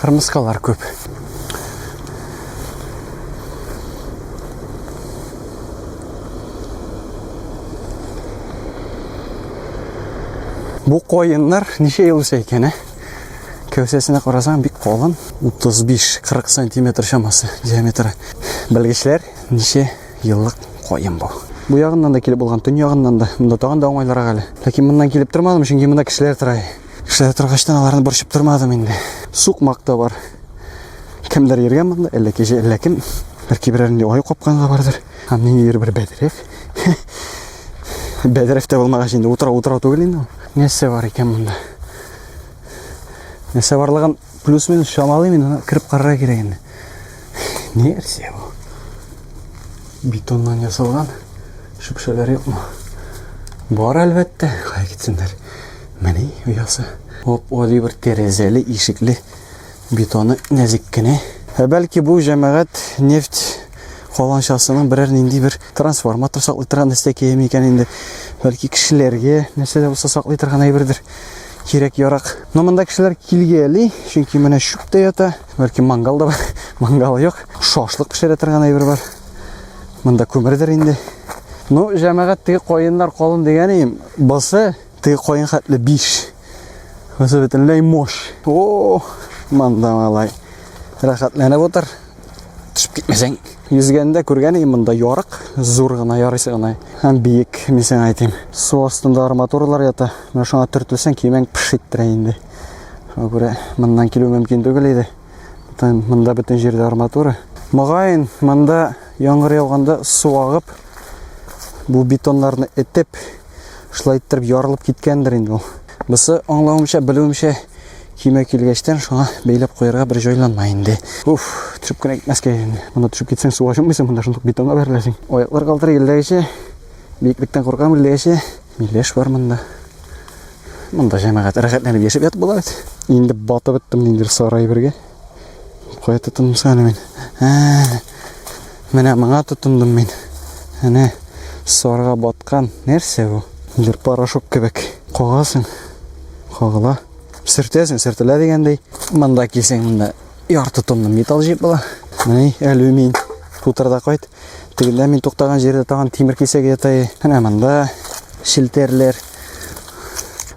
Кырмыскалар көп. Бу коеннар неше ел үсә икән, Кәүсәсенә карасаң бик калын, 35-40 сантиметр шамасы диаметры. Белгечләр неше еллык коен бу. Бу ягыннан да килеп булган, төн ягыннан да. Монда тагын да уңайлырак әле. Ләкин моннан килеп тормадым, чөнки монда кешеләр тора. Кешеләр торгачтан аларны борчып тормадым инде. Сукмак та бар. Кемдер йөргән монда, әллә кеше, әллә кем. Бәлки берәрендә ай капканга бардыр. Һәм нинди бер бәдрәф. Бәдрәф тә булмагач инде утыра түгел инде. Нәрсә бар икән монда? Нәрсә барлыгын плюс-минус шамалый, мин кирип карарга кирәк инде. Нәрсә бу? Бетоннан ясалган шөпшәләр юкмы? Бар әлбәттә, кая китсеннәр. Менә уясы. Оп, али бер тәрәзәле, ишекле бетоны нәзик кенә. Бәлки бу җәмәгать нефть каланчасының берәр нинди бер трансформатор саклый торган нәрсә кием икән инде. Бәлки кешеләргә нәрсә дә булса саклый торган әйбердер. Кирәк ярак. Но монда кешеләр килгәли, чөнки менә шук та ята. Бәлки мангал да бар. Мангал юк. Шашлык пешерә торган әйбер бар. Монда күмердер инде. Ну, җәмәгать теге коеннар калын дигәнем, басы теге коен хәтле 5. Басы бөтенләй мош. О, монда малай. Рәхәтләнеп утыр. Төшеп китмәсәң. Йөзгәндә күргәнем монда ярык, зур гына ярыйсы гына. Һәм биек, мин сиңа әйтим. Су астында арматуралар ята. Менә шуңа төртелсәң кимәң пешиттер инде. Шуңа күрә моннан килү мөмкин түгел иде. Монда бөтен җирдә арматура. Мөгаен, монда яңгыр яуганда су агып, бу бетоннарны этеп, шулай итеп ярылып киткәндер инде ул. Бусы аңлавымча, белүемчә, киме килгәчтән шуңа бәйләп куярга бер җайланма инде. Уф, төшеп кенә китмәскә инде. Монда төшеп китсәң су ачылмыйсың, монда шундый бетонга бәреләсең. Аяклар калтырый илдәгечә, биеклектән куркам илдәгечә, миләш бар монда. Монда җәмәгать рәхәтләнеп яшәп ятып була бит. Инде батып беттем ниндидер сарай бергә. Кая тотындым мин? Менә моңа тотындым мин. Әнә сарга баткан нәрсә бу? Нидер порошок кебек. Кагасың. Кагыла. Сөртәсең, сөртелә дигәндәй. Монда килсәң, монда ярты тонна металл җыеп була. Менә алюмин. Футрда кайт. Тегендә мин туктаган җирдә тагын тимер кисәк ята. Менә монда шилтерләр.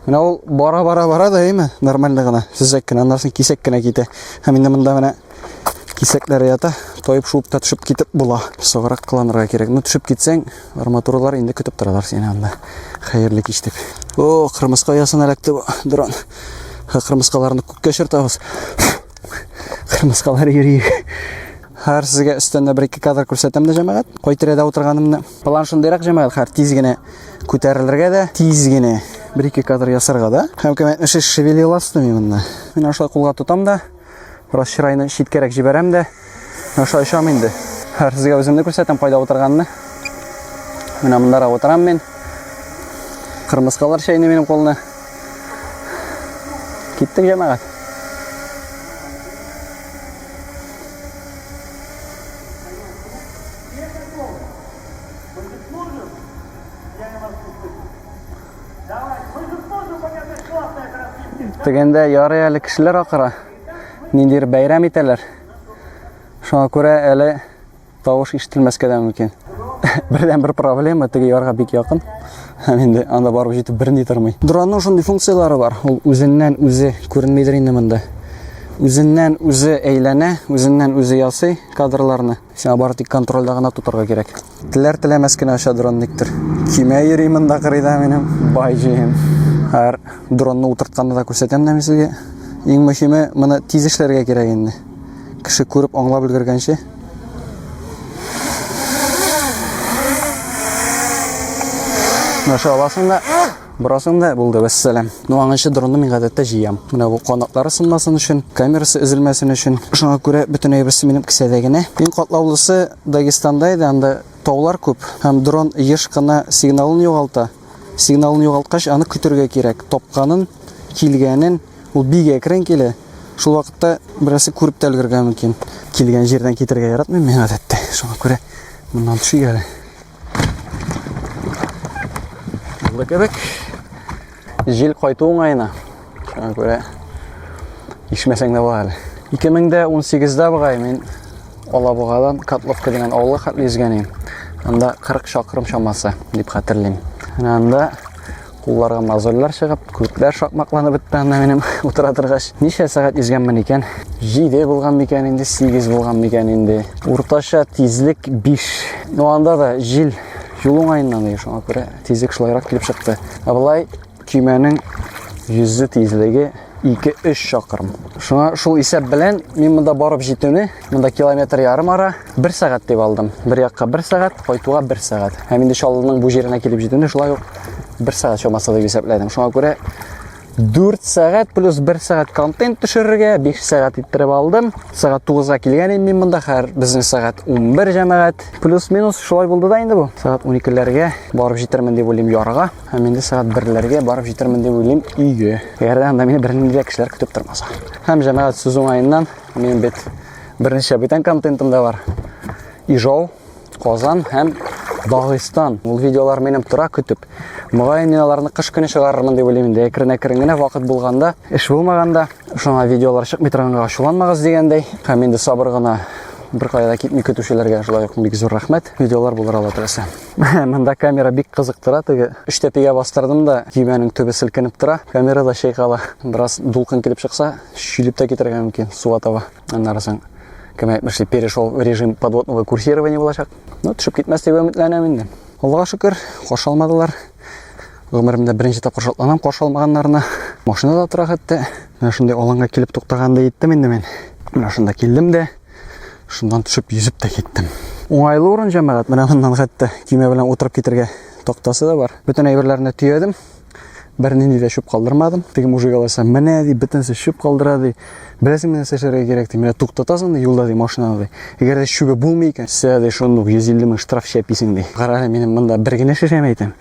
Менә ул бара да әйме? Нормаль гына. Сүзәк кенә, аннан соң кисәк кенә китә. Һәм инде монда менә кисәкләр ята. Тоеп шуып та төшеп китеп була. Сограк кыланырга кирәк. Ну төшеп китсәң, арматуралар инде көтеп торалар сине анда. Хәерле кич дип. О, кырмыска ясын эләкте бу дрон. Кырмыскаларны күккә чыртабыз. Кырмыскалар йөри. Һәр сезгә өстәндә 1-2 кадр күрсәтәм дә җәмәгать. Кай тирәдә утырганымны. План шундыйрак җәмәгать, һәр тиз генә күтәрелергә дә, тиз генә 1-2 кадр ясарга да. Һәм кем шевелиласты монда. Мин ашлай кулга тотам да, бераз чырайны читкәрәк җибәрәм дә. Ашлай шам инде. Һәр сезгә үземне күрсәтәм кайда утырганны. Менә монда утырам мин. Кырмыскалар шәйне минем кулны. Киттек җәмәгать. Тегендә ярый әле кешеләр акыра. Ниндидер бәйрәм итәләр. Шуңа күрә әле тавыш ишетелмәскә дә мөмкин. Бердән бер проблема, теге ярга бик якын. Һәм инде анда барып җитеп берни тормый. Дронның шундый функцияләре бар. Ул үзеннән үзе күренмидер инде монда. Үзеннән үзе әйләнә, үзеннән үзе ясый кадрларны. Сиңа бары тик контрольдә гына тотарга кирәк. Теләр-теләмәс кенә аша дрон никтер. Кимә йөри монда кырыйда минем бай җыем. Һәр дронны утыртканны да күрсәтәм дә сезгә. Иң мөһиме, моны тиз эшләргә кирәк инде. Кеше күреп аңлап өлгергәнче. Наша аласың да, бурасың да булды, вәссәлам. Ну аңынчы дронны мин гадәттә җыям. Менә бу канатлары сынмасын өчен, камерасы өзелмәсен өчен. Шуңа күрә бөтен әйберсе минем кисәдә генә. Иң катлаулысы Дагестанда иде, анда таулар күп. Һәм дрон еш кына сигналын югалта. Сигналын югалткач, аны көтәргә кирәк. Топканын, килгәнен, ул бик әкрен килә. Шул вакытта берәрсе күреп тә өлгергән мөмкин. Килгән җирдән китәргә яратмыйм мин гадәттә. Шуңа күрә моннан төшигә. Булды кебек. Җил кайту уңайына. Шуңа күрә ишмәсәң дә була әле. 2018-дә бугай мен Алабугадан Котловка дигән авылга хәтле йөзгән идем. Анда 40 шакрым шамасы дип хәтерлим. Анда кулларга мозольләр чыгып, күпләр шакмакланып бетте анда минем утыра торгач. Ничә сәгать йөзгәнмен икән? 7 булган микән инде, 8 булган микән инде. Уртача тизлек 5. Анда да җил уңайыннан ди, шуңа күрә тизлек шулайрак килеп чыкты. Абылай көймәнең йөзе тизлеге 2-3 шакрым. Шуңа шул исәп белән мин монда барып җитүне, монда километр ярым ара 1 сәгать дип алдым. Бер якка 1 сәгать, кайтуга 1 сәгать. Һәм инде Чаллының бу җиренә килеп җитүне шулай ук 1 сәгать чамасы дип исәпләдем. Шуңа күрә 4 сәгать плюс 1 сәгать контент төшерергә 5 сәгать иттереп алдым. Сәгать 9-га килгән идем мин монда, һәр безнең сәгать 11 җәмәгать. Плюс-минус шулай булды да инде бу. Сәгать 12-ләргә барып җитермен дип уйлыйм ярга. Һәм инде сәгать 1-ләргә барып җитермен дип уйлыйм өйгә. Әгәр анда мине бернинди кешеләр көтеп тормаса. Һәм җәмәгать сүз уңаеннан мин бит берничә бүтән контентым да бар. Ижау, Казан һәм Дагыстан. Ул видеолар минем тора көтеп. Мөгаен мин аларны кыш көне чыгарырмын дип уйлыйм инде. Әкрен-әкрен генә вакыт булганда, эш булмаганда, шуңа видеолар чыкмый торганга ачуланмагыз дигәндәй. Һәм инде сабыр гына бер кайда китми көтүчеләргә шулай ук бик зур рәхмәт. Видеолар булыр Алла теләсә. Монда камера бик кызыктыра. Теге 3 тәпигә бастырдым да, көймәнең төбе селкенеп тора. Камерада шайкала. Бераз дулкын килеп чыкса, шүлеп тә китәргә мөмкин суга таба. Аннарысын кемәйтмешли, перешел в режим подводного курсирования булачак. Ну, төшеп китмәс дип өметләнәм инде. Аллага шөкер, кашалмадылар. Гомеремдә беренче тапкыр шатланам кашалмаганнарына. Машинада тора хәтта. Менә шундый аланга килеп туктаганда иттем инде мин. Менә шунда килдем дә, шундан төшеп йөзеп тә киттем. Уңайлы урын җәмәгать. Менә моннан хәтта көймә белән утырып китергә тактасы да бар. Бүтән әйберләрне төядем. Бернинди дә шуп калдырмадым. Теге мужик алса, менә ди, бөтенсе шуп калдыра ди. Беләсең менә эшләргә кирәк ди. Менә туктатасың ди, юлда ди, машинада ди. Әгәр дә шугы булмый икән, сә ди, шуны 150 мең штраф чәписең ди. Кара, минем монда бер генә шешәм әйтәм.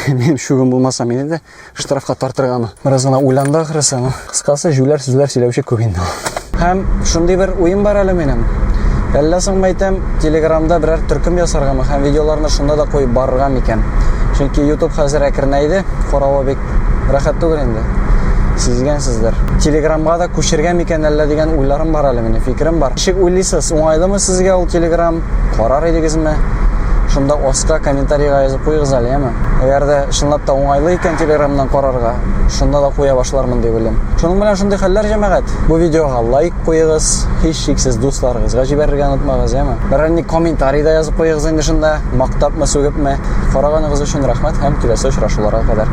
Минем шугым булмаса, мине дә штрафка тартырганмы. Бераз гына уйланды ахрысы. Кыскасы, жүләр сүзләр сөйләүче күп инде. Һәм шундый бер уен бар әле минем. Әллә соң әйтәм, Телеграмда берәр төркем ясаргамы һәм видеоларны шунда да куеп барырга микән. Чөнки YouTube хәзер әкренәйде, каравы бик рәхәт түгел инде. Сизгәнсездер. Телеграмга да күчергән микән әллә дигән уйларым бар әле минем, фикерем бар. Ничек уйлыйсыз? Уңайлымы сезгә ул Telegram? Карар идегезме? Шунда оска комментарийга язып куйыгыз әле, яме? Әгәр дә чынлап та уңайлы икән Telegramнан карарга, шунда да куя башлармын дип уйлыйм. Шуның белән шундый хәлләр җәмәгать. Бу видеога лайк куйыгыз, һич шиксез дусларыгызга җибәрергә онытмагыз, яме? Берәр комментарий да язып куйыгыз инде шунда, мактапмы, сүгепме. Караганыгыз өчен рәхмәт һәм киләсе очрашуларга кадәр.